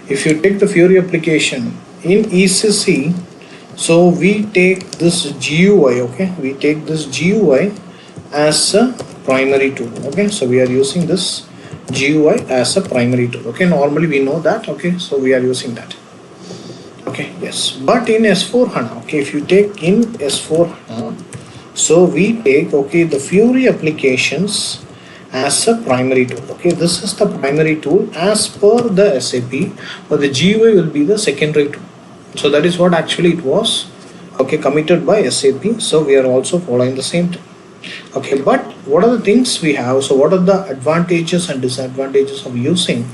if you take the Fiori application in ECC, so we take this GUI, okay, we take this GUI as a primary tool. Okay, so we are using this GUI as a primary tool. Okay, normally we know that. Okay, so we are using that. Okay, yes, but in S4 HANA, okay, if you take in S4 HANA, so we take, okay, the Fiori applications as a primary tool. Okay, this is the primary tool as per the SAP, but the GUI will be the secondary tool. So that is what actually it was, okay, committed by SAP. So we are also following the same thing. Okay, but what are the things we have? So what are the advantages and disadvantages of using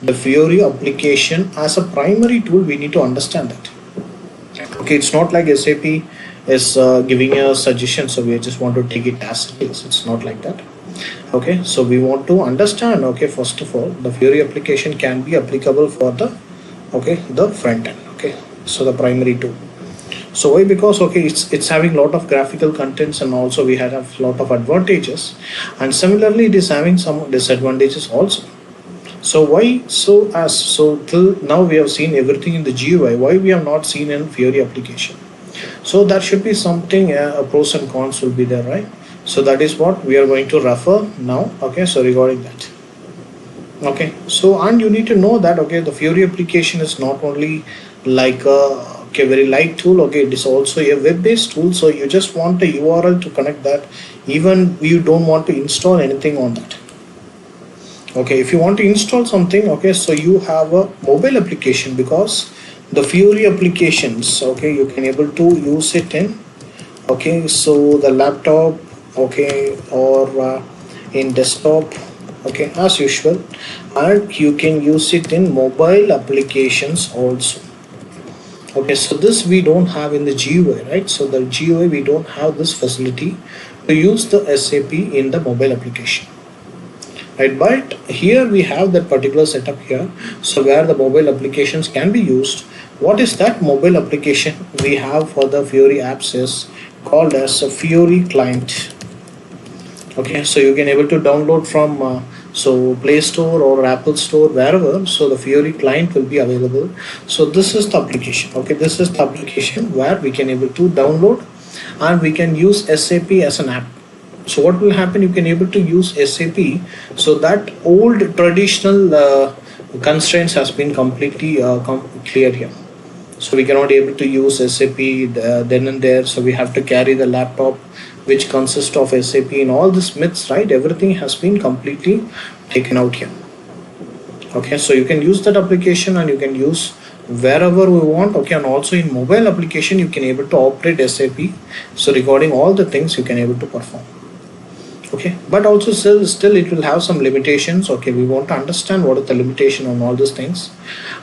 the Fiori application as a primary tool? We need to understand that. Okay, it's not like SAP is giving a suggestion, so we just want to take it as it is. It's not like that. Okay, so we want to understand, okay, first of all, the Fiori application can be applicable for the, okay, the front end. Okay, so the primary tool. So why? Because, okay, it's having a lot of graphical contents, and also we have a lot of advantages, and similarly it is having some disadvantages also. So why? So till now we have seen everything in the GUI. Why we have not seen in Fiori application? So that should be something, pros and cons will be there, right? So that is what we are going to refer now. Okay, so regarding that. Okay, so and you need to know that, okay, the Fiori application is not only like a, okay, very light tool. Okay, it is also a web-based tool. So you just want a URL to connect that. Even you don't want to install anything on that. Okay, if you want to install something, okay, so you have a mobile application, because the Fiori applications, okay, you can able to use it in, okay, so the laptop, okay, or in desktop, okay, as usual, and you can use it in mobile applications also. Okay, so this we don't have in the GUI, right? So the GUI, we don't have this facility to use the SAP in the mobile application, right? But here we have that particular setup here, so where the mobile applications can be used. What is that mobile application we have for the Fiori apps is called as a Fiori client. Okay, so you can able to download from so Play Store or Apple Store, wherever. So the Fiori client will be available. So this is the application. Okay, this is the application where we can able to download, and we can use SAP as an app. So what will happen? You can able to use SAP. So that old traditional constraints has been completely cleared here. So we cannot able to use SAP then and there. So we have to carry the laptop, which consists of SAP, and all these myths, right? Everything has been completely taken out here. Okay, so you can use that application, and you can use wherever we want. Okay, and also in mobile application you can able to operate SAP. So regarding all the things you can able to perform. Okay, but also still it will have some limitations. Okay, we want to understand what is the limitation on all these things,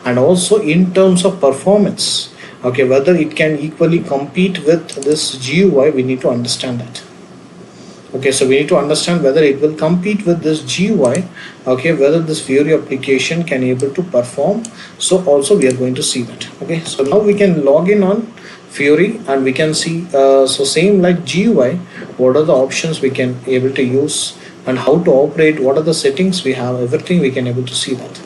and also in terms of performance. Okay, whether it can equally compete with this GUI, we need to understand that. Okay, so we need to understand whether it will compete with this GUI. Okay, whether this Fiori application can able to perform. So also we are going to see that. Okay, so now we can log in on Fiori, and we can see so same like GUI, what are the options we can able to use, and how to operate, what are the settings we have, everything we can able to see that.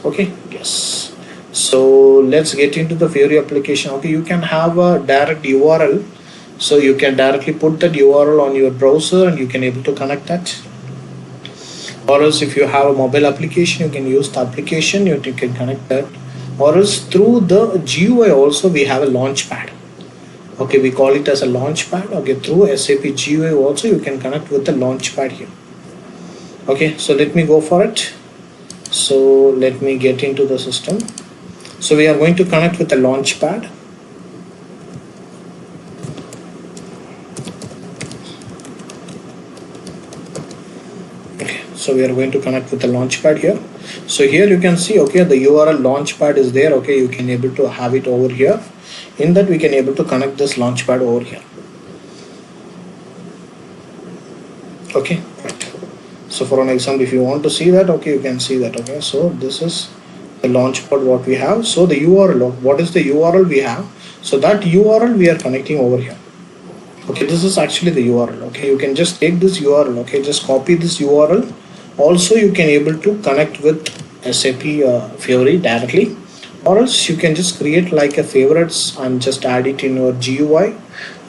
Okay, yes. So let's get into the Fiori application. Okay, you can have a direct URL, so you can directly put that URL on your browser, and you can able to connect that. Or else if you have a mobile application, you can use the application, you can connect that. Or else through the GUI also we have a launchpad. Okay, we call it as a launchpad. Okay, through SAP GUI also you can connect with the launchpad here. Okay, so let me go for it. So let me get into the system. So we are going to connect with the launchpad. Okay, so we are going to connect with the launchpad here. So here you can see, okay, the URL launchpad is there. Okay, you can able to have it over here. In that we can able to connect this launchpad over here. Okay, right. So for an example, if you want to see that, okay, you can see that. Okay, so this is the launchpad what we have. So the URL, what is the URL we have? So that URL we are connecting over here. Okay, this is actually the URL. Okay, you can just take this URL. Okay, just copy this URL. Also you can able to connect with SAP Fiori directly, or else you can just create like a favorites and just add it in your GUI,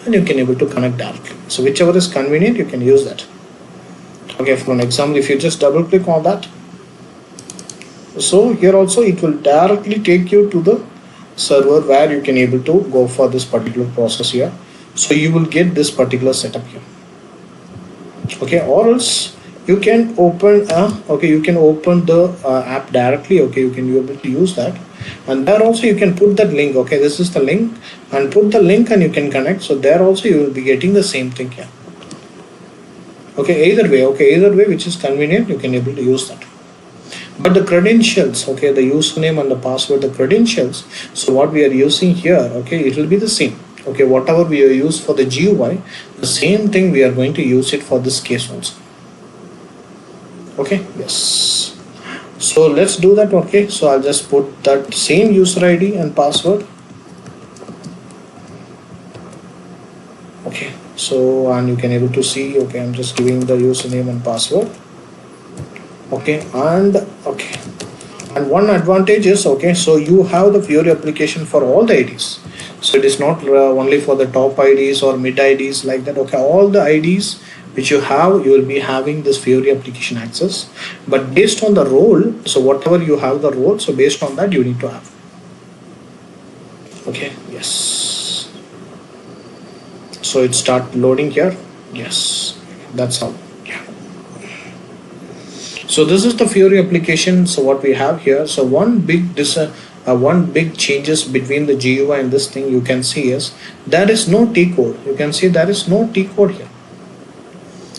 and you can able to connect directly. So whichever is convenient, you can use that. Okay, for an example, if you just double click on that, so here also it will directly take you to the server where you can able to go for this particular process here. So you will get this particular setup here. Okay, or else you can open you can open the app directly. Okay, you can be able to use that, and there also you can put that link. Okay, this is the link, and put the link and you can connect. So there also you will be getting the same thing here. Okay, either way which is convenient, you can able to use that. But the credentials, okay, the username and the password, the credentials, so what we are using here, okay, it will be the same. Okay, whatever we are used for the GUI, the same thing we are going to use it for this case also. Okay, yes. So let's do that. Okay, so I'll just put that same user ID and password. Okay, so and you can able to see, okay, I'm just giving the username and password. Okay, and one advantage is, okay, so you have the Fiori application for all the IDs. So it is not only for the top IDs or mid IDs like that. Okay, all the IDs which you have, you will be having this Fiori application access. But based on the role, so whatever you have the role, so based on that you need to have. Okay, yes. So it start loading here. Yes, that's how. So this is the Fiori application. So what we have here, so one big changes between the GUI and this thing you can see is there is no T code. You can see there is no T code here.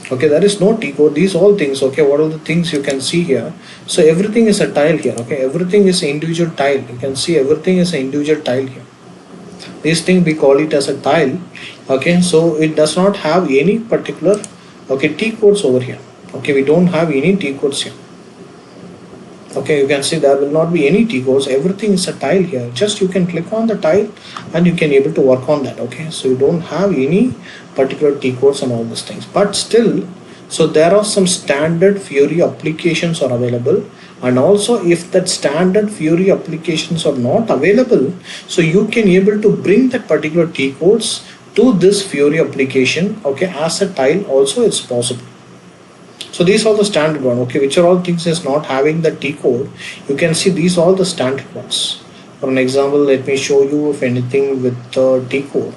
Okay, there is no T code. These all things. Okay, what are the things you can see here? So everything is a tile here. Okay, everything is an individual tile. You can see everything is an individual tile here. This thing we call it as a tile. Okay, so it does not have any particular T codes over here. Okay, we don't have any T codes here. Okay, you can see there will not be any T codes. Everything is a tile here. Just you can click on the tile and you can able to work on that. Okay, so you don't have any particular T codes and all these things. But still, so there are some standard Fiori applications are available. And also if that standard Fiori applications are not available, so you can able to bring that particular T codes to this Fiori application. Okay, as a tile also it's possible. So these are the standard one. Okay, which are all things is not having the T code. You can see these are all the standard ones. For an example, let me show you if anything with the T code.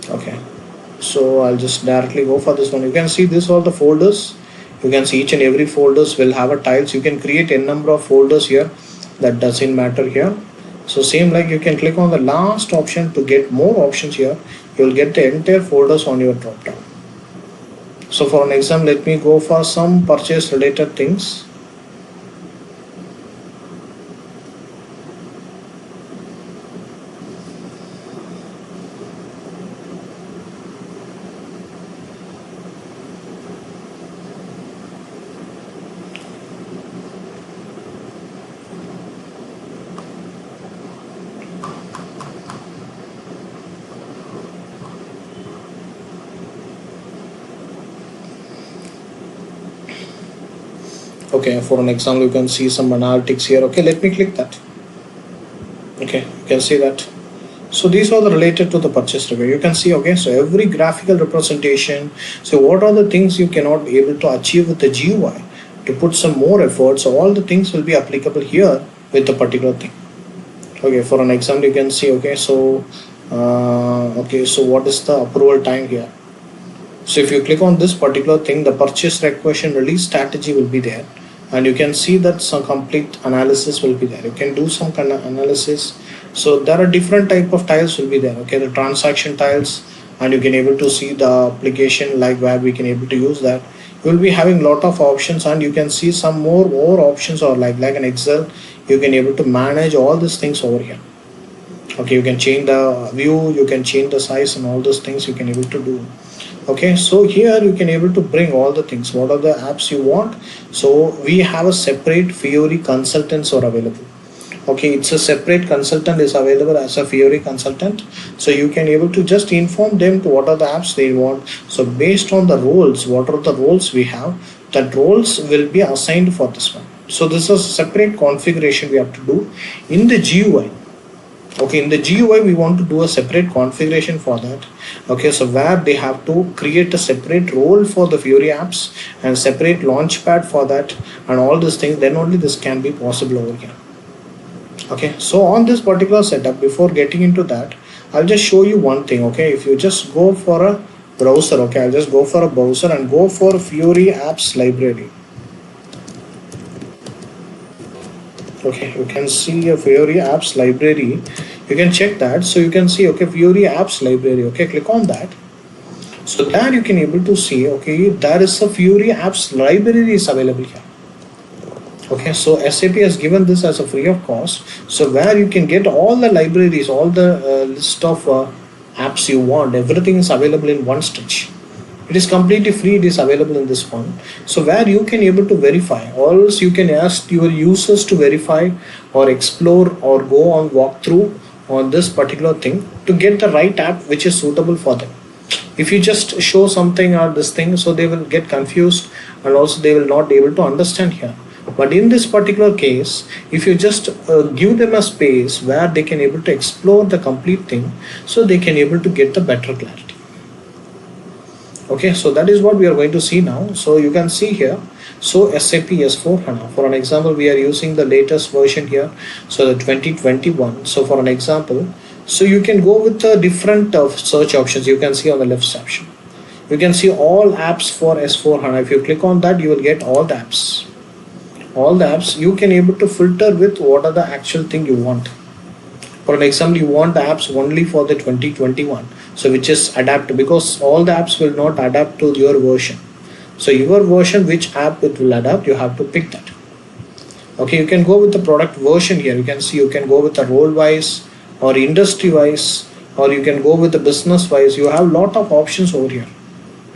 Okay, so I'll just directly go for this one. You can see this all the folders. You can see each and every folders will have a tiles. You can create a number of folders here. That doesn't matter here. So same like you can click on the last option to get more options here. You will get the entire folders on your drop down. So for an example, let me go for some purchase related things. Okay, for an example, you can see some analytics here. Okay, let me click that. Okay, you can see that. So these are the related to the purchase review. You can see, okay, so every graphical representation. So what are the things you cannot be able to achieve with the GUI to put some more effort? So all the things will be applicable here with the particular thing. Okay, for an example, you can see, okay, so so what is the approval time here? So if you click on this particular thing, the purchase request and release strategy will be there. And you can see that some complete analysis will be there. You can do some kind of analysis. So there are different type of tiles will be there. Okay, the transaction tiles, and you can able to see the application like where we can able to use that. You will be having lot of options, and you can see some more options, or like an Excel. You can able to manage all these things over here. Okay, you can change the view, you can change the size, and all those things you can able to do. Okay, so here you can able to bring all the things. What are the apps you want? So we have a separate Fiori consultants are available. Okay, it's a separate consultant is available as a Fiori consultant, so you can able to just inform them to what are the apps they want. So based on the roles, what are the roles we have, that roles will be assigned for this one. So this is separate configuration we have to do in the GUI. Okay, in the GUI we want to do a separate configuration for that. Okay, so where they have to create a separate role for the Fiori apps and separate launchpad for that and all these things, then only this can be possible over here. Okay, so on this particular setup, before getting into that, I'll just show you one thing. Okay, if you just go for a browser, okay, I'll just go for a browser and go for Fiori apps library. Okay, you can see a Fiori apps library, you can check that. So you can see, okay, Fiori apps library. Okay, click on that. So there you can able to see, okay, there is a Fiori apps library is available here. Okay, so SAP has given this as a free of cost, so where you can get all the libraries, all the list of apps you want, everything is available in one stitch. It is completely free, it is available in this one. So where you can able to verify, or else you can ask your users to verify or explore or go on walkthrough on this particular thing to get the right app which is suitable for them. If you just show something or this thing, so they will get confused and also they will not be able to understand here. But in this particular case, if you just give them a space where they can able to explore the complete thing, so they can able to get the better clarity. Okay, so that is what we are going to see now. So you can see here, so SAP S4HANA, for an example, we are using the latest version here, so the 2021. So for an example, so you can go with the different search options. You can see on the left section, you can see all apps for S4HANA. If you click on that, you will get all the apps. All the apps you can able to filter with what are the actual thing you want. For an example, you want the apps only for the 2021, so which is adapt, because all the apps will not adapt to your version. So your version, which app it will adapt, you have to pick that. Okay, you can go with the product version here. You can see you can go with the role wise or industry wise, or you can go with the business wise. You have lot of options over here.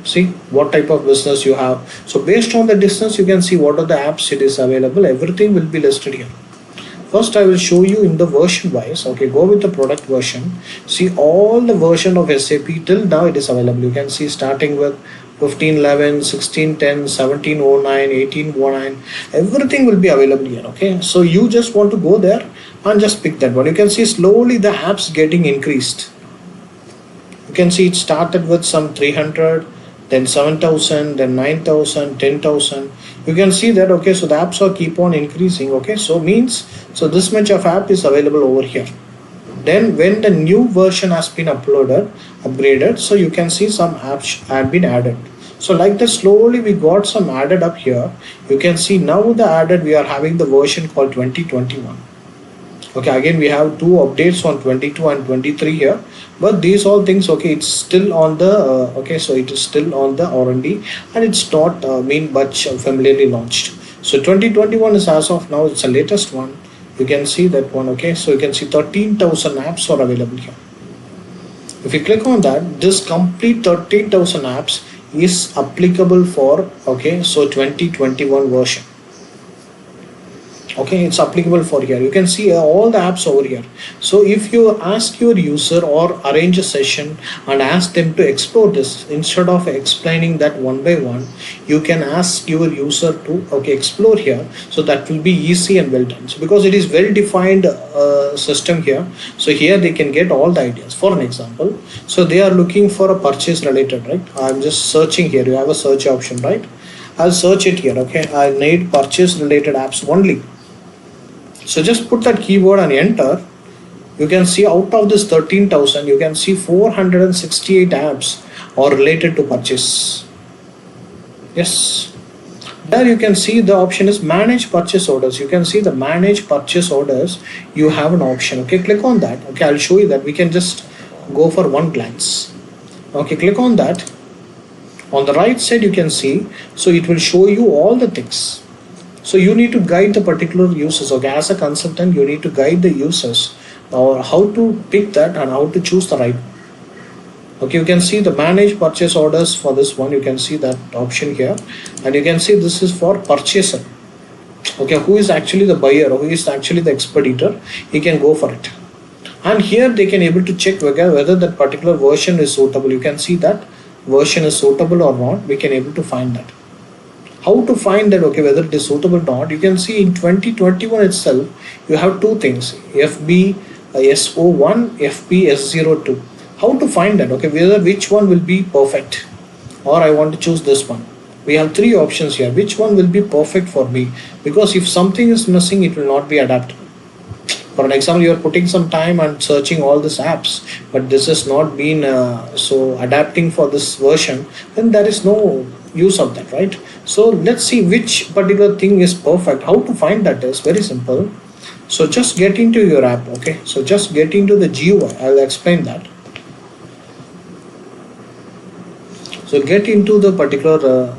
See what type of business you have. So based on the distance, you can see what are the apps it is available. Everything will be listed here. First, I will show you in the version wise. Okay, go with the product version. See all the version of SAP till now it is available. You can see starting with 1511, 1610, 1709, 1809. Everything will be available here. Okay, so you just want to go there and just pick that one. You can see slowly the apps getting increased. You can see it started with some 300, then 7,000, then 9,000, 10,000. You can see that. Okay, so the apps are keep on increasing. Okay, so means, so this much of app is available over here. Then when the new version has been upgraded, so you can see some apps have been added. So like that, slowly we got some added up here. You can see now the added, we are having the version called 2021. Okay, again we have two updates on 22 and 23 here, but these all things, okay, it's still on the okay, so it is still on the R&D and it's not mean much familiarly launched. So 2021 is as of now, it's the latest one. You can see that one. Okay, so you can see 13,000 apps are available here. If you click on that, this complete 13,000 apps is applicable for, okay, so 2021 version. Okay, it's applicable for here. You can see all the apps over here. So if you ask your user or arrange a session and ask them to explore this, instead of explaining that one by one, you can ask your user to, okay, explore here. So that will be easy and well done. So because it is well defined system here, so here they can get all the ideas. For an example, so they are looking for a purchase related, right? I'm just searching here. You have a search option, right? I'll search it here. Okay, I need purchase related apps only. So just put that keyword and enter. You can see out of this 13,000, you can see 468 apps are related to purchase. Yes. There you can see the option is manage purchase orders. You can see the manage purchase orders. You have an option. Okay, click on that. Okay, I'll show you that. We can just go for one glance. Okay, click on that. On the right side, you can see, so it will show you all the things. So you need to guide the particular users. Okay, as a consultant, you need to guide the users or how to pick that and how to choose the right. Okay, you can see the manage purchase orders for this one. You can see that option here, and you can see this is for purchaser. Okay, who is actually the buyer, who is actually the expeditor, he can go for it. And here they can able to check whether that particular version is suitable. You can see that version is suitable or not. We can able to find that. How to find that, okay, whether it is suitable or not? You can see in 2021 itself, you have two things, FB SO1, FB S02. How to find that, okay, whether which one will be perfect, or I want to choose this one. We have three options here. Which one will be perfect for me? Because if something is missing, it will not be adaptable. For an example, you are putting some time and searching all these apps, but this has not been so adapting for this version, then there is no use of that, right? So let's see which particular thing is perfect. How to find that is very simple. So just get into your app, okay? So just get into the GUI. I'll explain that. So get into the particular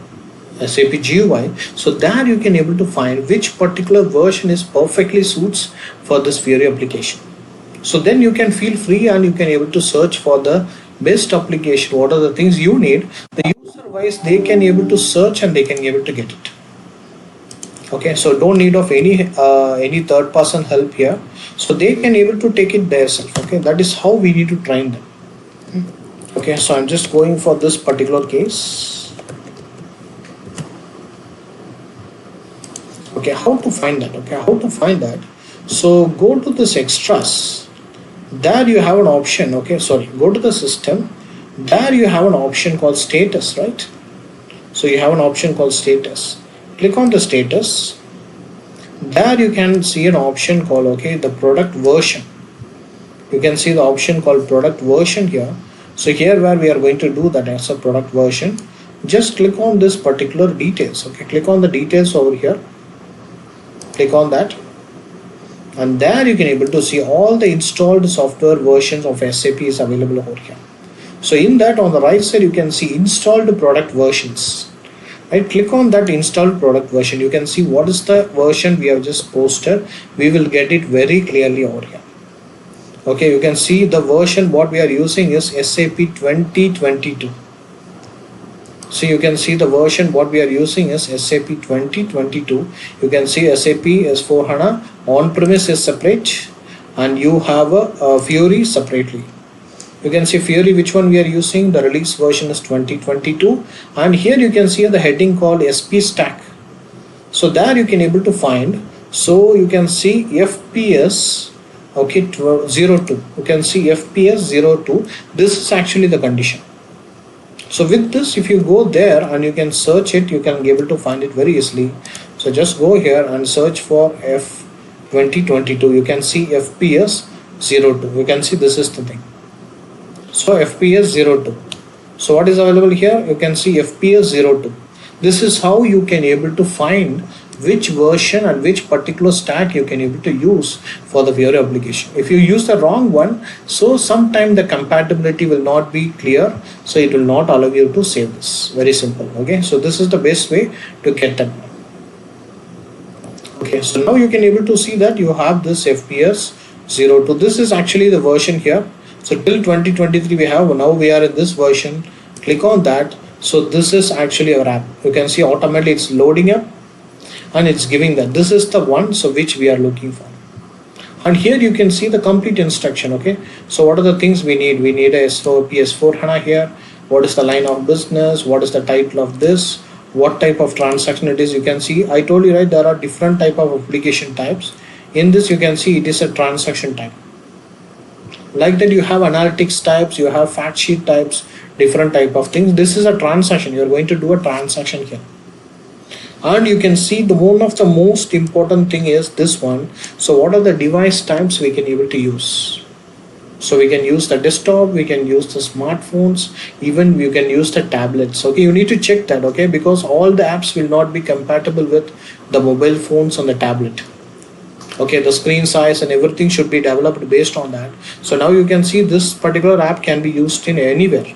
SAP GUI. So there you can able to find which particular version is perfectly suits for this Fiori application. So then you can feel free and you can able to search for the best application. What are the things you need? The user wise they can able to search and they can able to get it. Okay, so don't need of any third person help here. So they can able to take it themselves. Okay, that is how we need to train them. Okay, so I'm just going for this particular case. Okay, how to find that? Okay, how to find that? So go to this extras. There you have an option. Okay, sorry, go to the system. There you have an option called status, right? So you have an option called status. Click on the status. There you can see an option called, okay, the product version. You can see the option called product version here. So here where we are going to do that as a product version, just click on this particular details. Okay, click on the details over here. Click on that. And there you can able to see all the installed software versions of SAP is available over here. So in that on the right side you can see installed product versions. Right, click on that installed product version. You can see what is the version we have just posted. We will get it very clearly over here. Okay, you can see the version what we are using is SAP 2022. So you can see the version what we are using is SAP 2022. You can see SAP S4HANA on-premise is separate and you have a Fiori separately. You can see Fiori which one we are using. The release version is 2022 and here you can see the heading called SP stack. So there you can able to find. So you can see FPS, okay, 02. You can see FPS 02. This is actually the condition. So with this, if you go there and you can search it, you can be able to find it very easily. So just go here and search for F 2022. You can see FPS 02. You can see this is the thing. So FPS 02. So what is available here? You can see FPS 02. This is how you can able to find which version and which particular stack you can able to use for the Fiori application. If you use the wrong one, so sometime the compatibility will not be clear, so it will not allow you to save this. Very simple. Okay, so this is the best way to get that one. Okay, so now you can able to see that you have this FPS 02. This is actually the version here. So till 2023 we have, now we are in this version. Click on that. So this is actually our app. You can see automatically it's loading up and it's giving that this is the one so which we are looking for. And here you can see the complete instruction. Okay, so what are the things we need? We need a SAP S4HANA here. What is the line of business? What is the title of this? What type of transaction it is? You can see I told you, right, there are different type of application types. In this you can see it is a transaction type. Like that you have analytics types, you have fact sheet types, different type of things. This is a transaction. You are going to do a transaction here. And you can see the one of the most important thing is this one. So what are the device types we can able to use? So we can use the desktop, we can use the smartphones, even you can use the tablets. Okay, you need to check that, okay, because all the apps will not be compatible with the mobile phones and the tablet. Okay, the screen size and everything should be developed based on that. So now you can see this particular app can be used in anywhere.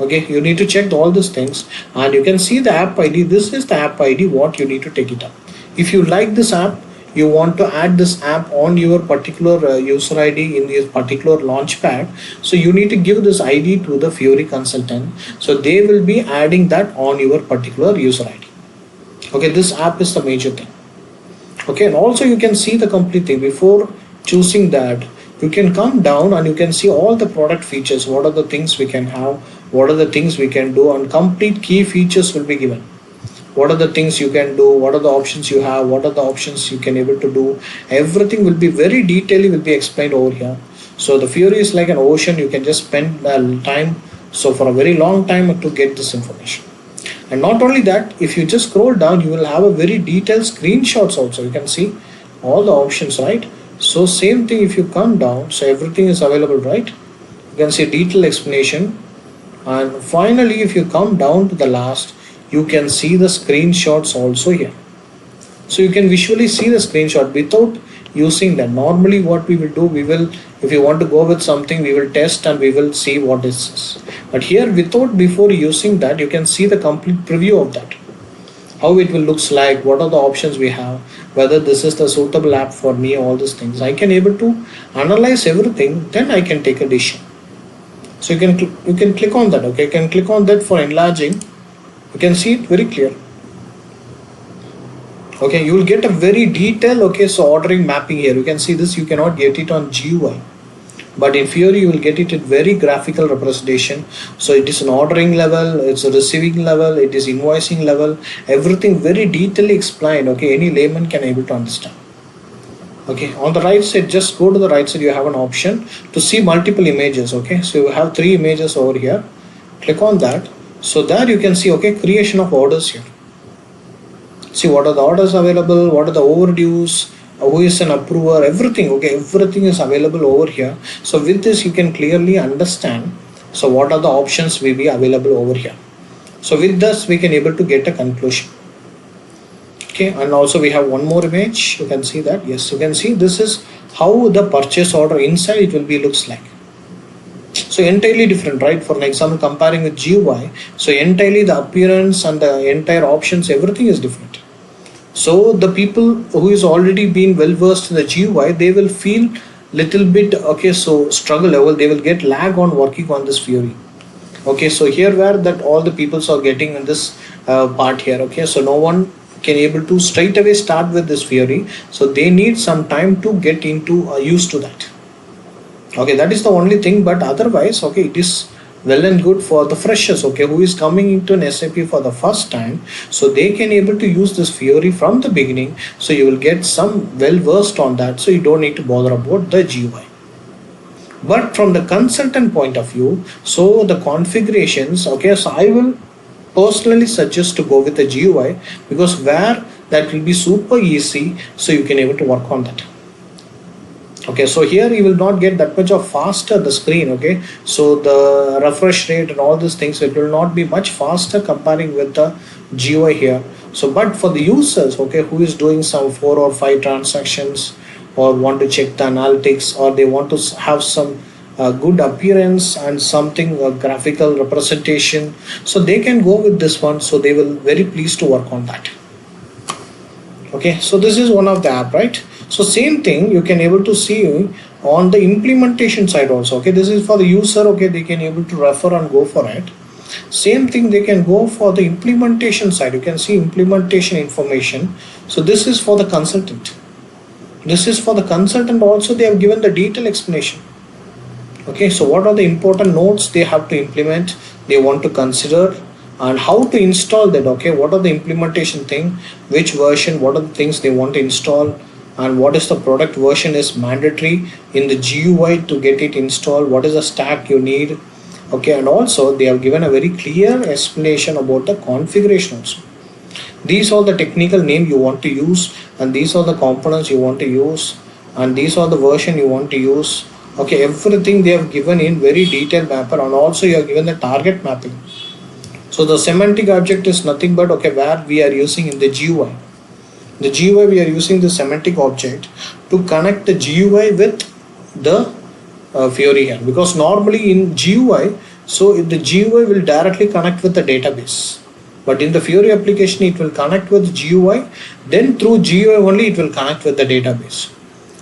Okay, you need to check all these things and you can see the app ID. This is the app ID what you need to take it up. If you like this app, you want to add this app on your particular user ID in this particular launchpad, so you need to give this ID to the Fiori consultant, so they will be adding that on your particular user ID. Okay, this app is the major thing. Okay, and also you can see the complete thing. Before choosing that, you can come down and you can see all the product features. What are the things we can have, what are the things we can do, and complete key features will be given. What are the things you can do, what are the options you have, what are the options you can able to do. Everything will be very detailedly will be explained over here. So the Fiori is like an ocean. You can just spend time, so for a very long time, to get this information. And not only that, if you just scroll down, you will have a very detailed screenshots also. You can see all the options, right? So same thing, if you come down, so everything is available, right? You can see detailed explanation. And finally, if you come down to the last, you can see the screenshots also here. So you can visually see the screenshot without using that. Normally what we will do, we will, if you want to go with something, we will test and we will see what is this. But here, without, before using that, you can see the complete preview of that, how it will looks like, what are the options we have, whether this is the suitable app for me, all these things I can able to analyze everything. Then I can take a decision. So you can click on that. Okay, you can click on that for enlarging. You can see it very clear. Okay, you will get a very detailed, okay, so ordering mapping here. You can see this, you cannot get it on GUI, but in Fiori you will get it in very graphical representation. So it is an ordering level, it's a receiving level, it is invoicing level, everything very detailedly explained. Okay, any layman can able to understand. Okay, on the right side, just go to the right side, you have an option to see multiple images. Okay, so you have 3 images over here. Click on that. So there you can see, okay, creation of orders here. See what are the orders available, what are the overdues, who is an approver, everything. Okay, everything is available over here. So with this you can clearly understand, so what are the options will be available over here. So with this we can able to get a conclusion. Okay, and also we have one more image. You can see that. Yes, you can see this is how the purchase order inside it will be looks like. So entirely different, right? For an example, comparing with GUI, so entirely the appearance and the entire options, everything is different. So the people who is already been well versed in the GUI, they will feel little bit, okay, so struggle level, they will get lag on working on this Fiori. Okay, so here where that all the peoples are getting in this part here. Okay, so no one can able to straight away start with this Fiori, so they need some time to get into used to that. Okay, that is the only thing, but otherwise, okay, it is well and good for the freshers, okay, who is coming into an SAP for the first time, so they can able to use this Fiori from the beginning. So you will get some well versed on that, so you don't need to bother about the GUI. But from the consultant point of view, so the configurations, okay, so I will personally suggest to go with the GUI, because where that will be super easy, so you can able to work on that. Okay, so here you will not get that much of faster the screen. Okay, so the refresh rate and all these things, it will not be much faster comparing with the GUI here. So but for the users, okay, who is doing some 4 or 5 transactions, or want to check the analytics, or they want to have some good appearance and something graphical representation, so they can go with this one. So they will very pleased to work on that. Okay, so this is one of the app, right? So same thing you can able to see on the implementation side also. Okay, this is for the user. Okay, they can able to refer and go for it. Same thing they can go for the implementation side. You can see implementation information. So this is for the consultant. This is for the consultant also. They have given the detailed explanation. Okay, so what are the important notes they have to implement, they want to consider, and how to install that. Okay, what are the implementation thing, which version, what are the things they want to install, and what is the product version is mandatory in the GUI to get it installed, what is the stack you need. Okay, and also they have given a very clear explanation about the configuration also. These are the technical name you want to use, and these are the components you want to use, and these are the version you want to use. Okay, everything they have given in very detailed mapper, and also you have given the target mapping. So the semantic object is nothing but, okay, where we are using in the GUI. The GUI we are using the semantic object to connect the GUI with the Fiori here, because normally in GUI, so the GUI will directly connect with the database, but in the Fiori application it will connect with GUI, then through GUI only it will connect with the database.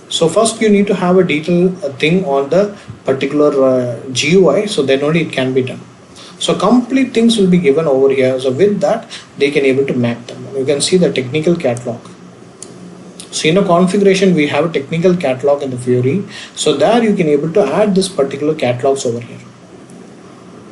So first you need to have a detailed thing on the particular GUI, so then only it can be done. So complete things will be given over here. So with that they can able to map them. You can see the technical catalog. So in a configuration, we have a technical catalog in the Fiori. So there you can able to add this particular catalogs over here.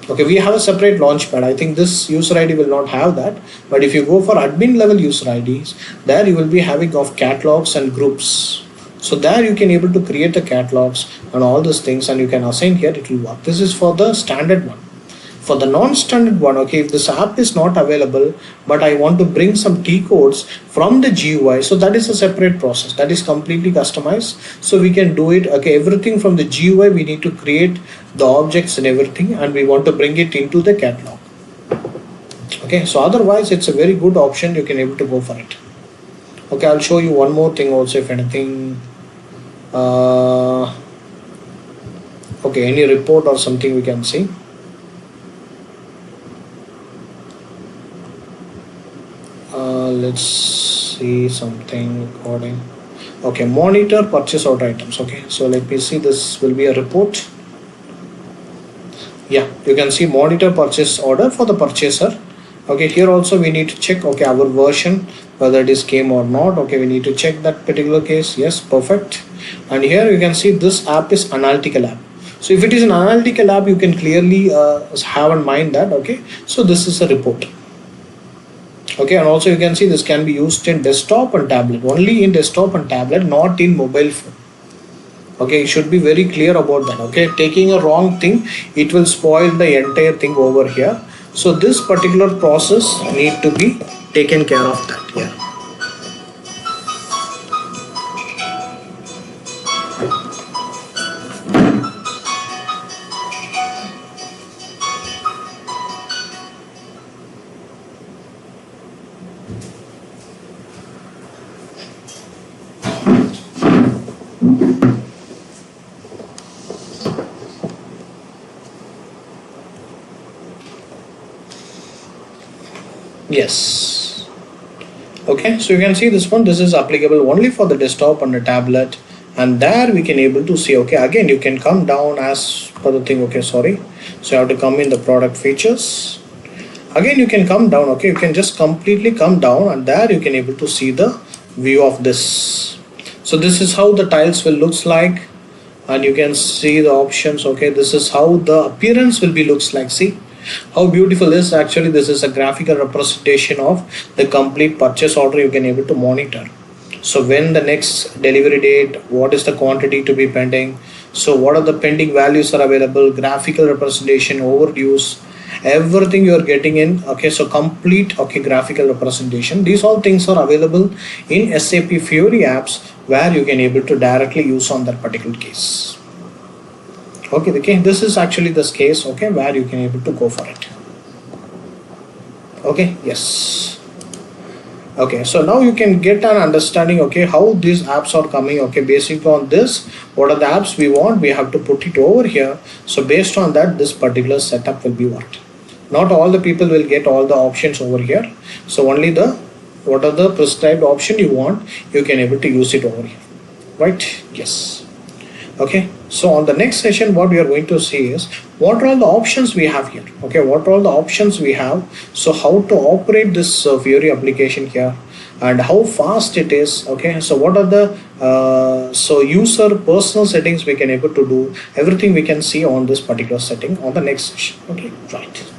Okay, we have a separate launchpad. I think this user ID will not have that. But if you go for admin level user IDs, there you will be having of catalogs and groups. So there you can able to create the catalogs and all these things, and you can assign here, it will work. This is for the standard one. For the non-standard one, okay, if this app is not available, but I want to bring some T codes from the GUI, so that is a separate process. That is completely customized. So we can do it, okay, everything from the GUI, we need to create the objects and everything, and we want to bring it into the catalog. Okay, so otherwise it's a very good option. You can able to go for it. Okay, I'll show you one more thing also if anything. Okay, any report or something we can see. Let's see something recording. Okay, monitor purchase order items. Okay, so let me see, this will be a report. Yeah, you can see monitor purchase order for the purchaser. Okay, here also we need to check, okay, our version, whether it is came or not. Okay, we need to check that particular case. Yes, perfect. And here you can see this app is analytical app. So if it is an analytical app, you can clearly have in mind that, okay, so this is a report. Okay, and also you can see this can be used in desktop and tablet, only in desktop and tablet, not in mobile phone. Okay, you should be very clear about that. Okay, taking a wrong thing, it will spoil the entire thing over here. So this particular process need to be taken care of that here. Yes. Okay, so you can see this one, this is applicable only for the desktop and the tablet, and there we can able to see, okay, again you can come down as per the thing. Okay, sorry, so you have to come in the product features. Again you can come down, okay, you can just completely come down, and there you can able to see the view of this. So this is how the tiles will looks like, and you can see the options. Okay, this is how the appearance will be looks like. See how beautiful is actually, this is a graphical representation of the complete purchase order. You can able to monitor, so when the next delivery date, what is the quantity to be pending, so what are the pending values are available, graphical representation, overdues, everything you are getting in. Okay, so complete, okay, graphical representation, these all things are available in SAP Fiori apps, where you can able to directly use on that particular case. Okay, this is actually this case, okay, where you can able to go for it. Okay, yes. Okay, so now you can get an understanding, okay, how these apps are coming. Okay, based on this, what are the apps we want, we have to put it over here. So based on that, this particular setup will be worked. Not all the people will get all the options over here, so only the what are the prescribed option you want, you can able to use it over here, right? Yes. Okay, so on the next session, what we are going to see is what are all the options we have here. Okay, what are all the options we have, so how to operate this Fiori application here, and how fast it is. Okay, so what are the so user personal settings we can able to do, everything we can see on this particular setting on the next session. Okay, right.